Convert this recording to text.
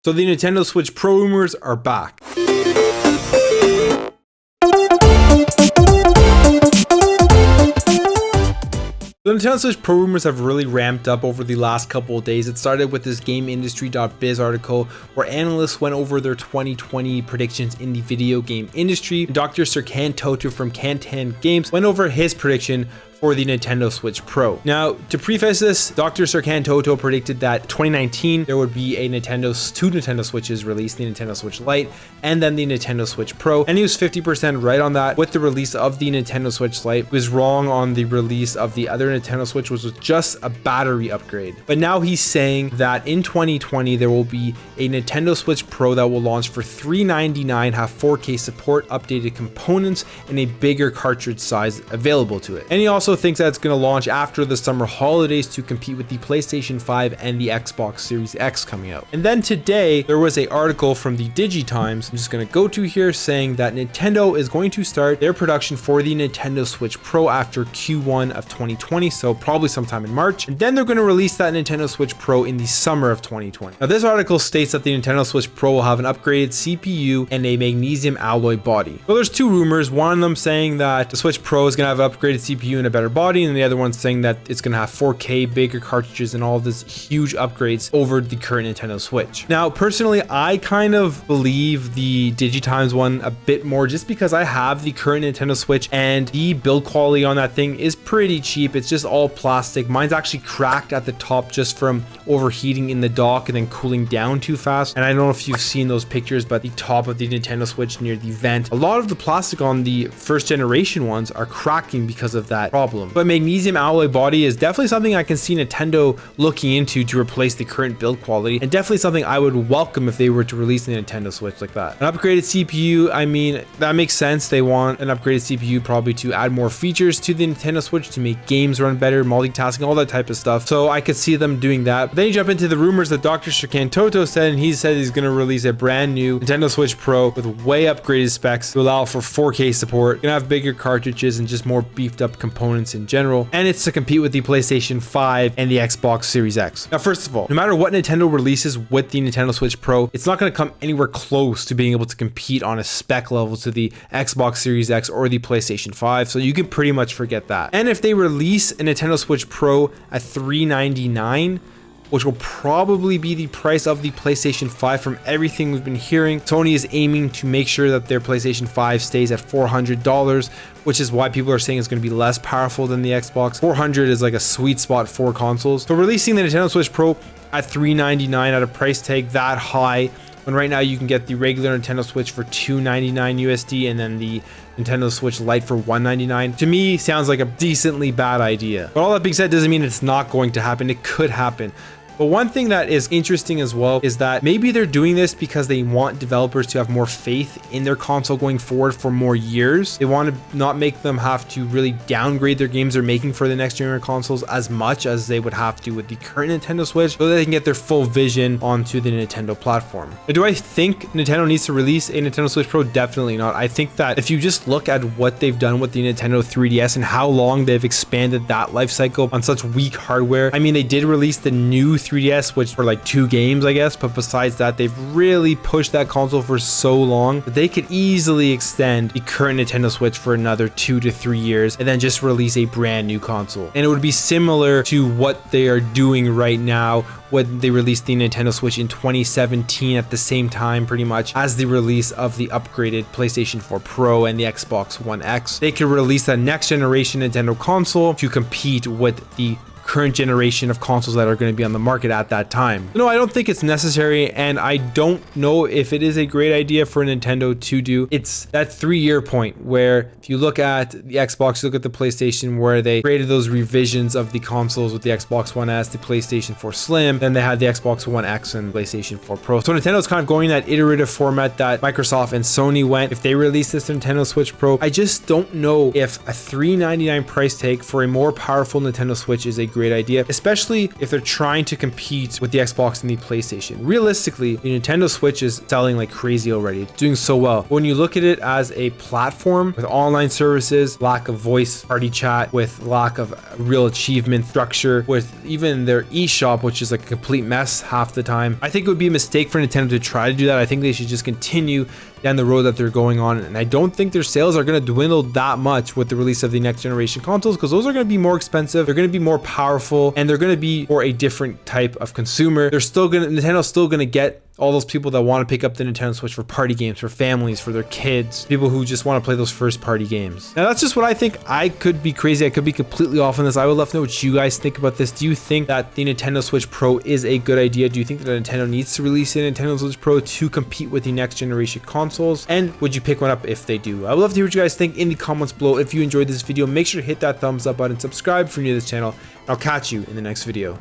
So the Nintendo Switch Pro rumors are back. The Nintendo Switch Pro rumors have really ramped up over the last couple of days. It started with this GameIndustry.biz article where analysts went over their 2020 predictions in the video game industry. Dr. Serkan Toto from Kantan Games went over his prediction for the Nintendo Switch Pro. Now, to preface this, Dr. Serkan Toto predicted that 2019 there would be two Nintendo Switches released, the Nintendo Switch Lite and then the Nintendo Switch Pro, and he was 50% right on that with the release of the Nintendo Switch Lite. He was wrong on the release of the other Nintendo Switch, which was just a battery upgrade. But now he's saying that in 2020 there will be a Nintendo Switch Pro that will launch for $399, have 4K support, updated components, and a bigger cartridge size available to it. And he also thinks that it's going to launch after the summer holidays to compete with the PlayStation 5 and the Xbox Series X coming out. And then today there was an article from the DigiTimes I'm just going to go to here saying that Nintendo is going to start their production for the Nintendo Switch Pro after Q1 of 2020, so probably sometime in March, and then they're going to release that Nintendo Switch Pro in the summer of 2020. Now this article states that the Nintendo Switch Pro will have an upgraded CPU and a magnesium alloy body. So there's two rumors, one of them saying that the Switch Pro is going to have an upgraded CPU and a better body, and the other one saying that it's going to have 4K, bigger cartridges, and all of this huge upgrades over the current Nintendo Switch. Now personally, I kind of believe the DigiTimes one a bit more just because I have the current Nintendo Switch and the build quality on that thing is pretty cheap. It's just all plastic. Mine's actually cracked at the top just from overheating in the dock and then cooling down too fast. And I don't know if you've seen those pictures, but the top of the Nintendo Switch near the vent, a lot of the plastic on the first generation ones are cracking because of that problem. But magnesium alloy body is definitely something I can see Nintendo looking into to replace the current build quality, and definitely something I would welcome if they were to release the Nintendo Switch like that. An upgraded CPU, I mean, that makes sense. They want an upgraded CPU probably to add more features to the Nintendo Switch to make games run better, multitasking, all that type of stuff. So I could see them doing that. But then you jump into the rumors that Dr. Serkan Toto said, and he said he's going to release a brand new Nintendo Switch Pro with way upgraded specs to allow for 4K support, gonna have bigger cartridges and just more beefed up components in general, and it's to compete with the PlayStation 5 and the Xbox Series X. Now first of all, no matter what Nintendo releases with the Nintendo Switch Pro, it's not going to come anywhere close to being able to compete on a spec level to the Xbox Series X or the PlayStation 5, so you can pretty much forget that. And if they release a Nintendo Switch Pro at $399, which will probably be the price of the PlayStation 5 from everything we've been hearing, Sony is aiming to make sure that their PlayStation 5 stays at $400, which is why people are saying it's going to be less powerful than the Xbox. $400 is like a sweet spot for consoles. So releasing the Nintendo Switch Pro at $399 at a price tag that high, when right now you can get the regular Nintendo Switch for $299 USD and then the Nintendo Switch Lite for $199, to me sounds like a decently bad idea. But all that being said doesn't mean it's not going to happen. It could happen. But one thing that is interesting as well is that maybe they're doing this because they want developers to have more faith in their console going forward for more years. They want to not make them have to really downgrade their games they're making for the next generation consoles as much as they would have to with the current Nintendo Switch, so they can get their full vision onto the Nintendo platform. Now, do I think Nintendo needs to release a Nintendo Switch Pro? Definitely not. I think that if you just look at what they've done with the Nintendo 3DS and how long they've expanded that life cycle on such weak hardware, I mean, they did release the new 3DS, which for like 2 games, I guess, but besides that, they've really pushed that console for so long that they could easily extend the current Nintendo Switch for another 2 to 3 years and then just release a brand new console. And it would be similar to what they are doing right now when they released the Nintendo Switch in 2017 at the same time pretty much as the release of the upgraded PlayStation 4 Pro and the Xbox One X. They could release that next generation Nintendo console to compete with the current generation of consoles that are going to be on the market at that time. No, I don't think it's necessary, and I don't know if it is a great idea for Nintendo to do. It's that 3-year point where if you look at the Xbox, you look at the PlayStation, where they created those revisions of the consoles with the Xbox One S, the PlayStation 4 Slim, then they had the Xbox One X and PlayStation 4 Pro. So Nintendo's kind of going that iterative format that Microsoft and Sony went. If they release this Nintendo Switch Pro, I just don't know if a $399 price tag for a more powerful Nintendo Switch is a great great idea, especially if they're trying to compete with the Xbox and the PlayStation. Realistically, the Nintendo Switch is selling like crazy already. It's doing so well. When you look at it as a platform with online services, lack of voice party chat, with lack of real achievement structure, with even their eShop, which is like a complete mess half the time, I think it would be a mistake for Nintendo to try to do that. I think they should just continue down the road that they're going on, and I don't think their sales are going to dwindle that much with the release of the next generation consoles, because those are going to be more expensive, they're going to be more powerful, and they're going to be for a different type of consumer. Nintendo's still going to get all those people that want to pick up the Nintendo Switch for party games, for families, for their kids, people who just want to play those first party games. Now that's just what I think. I could be crazy, I could be completely off on this. I would love to know what you guys think about this. Do you think that the Nintendo Switch Pro is a good idea? Do you think that Nintendo needs to release a Nintendo Switch Pro to compete with the next generation consoles? And would you pick one up if they do? I would love to hear what you guys think in the comments below. If you enjoyed this video, make sure to hit that thumbs up button, subscribe if you're new to this channel, and I'll catch you in the next video.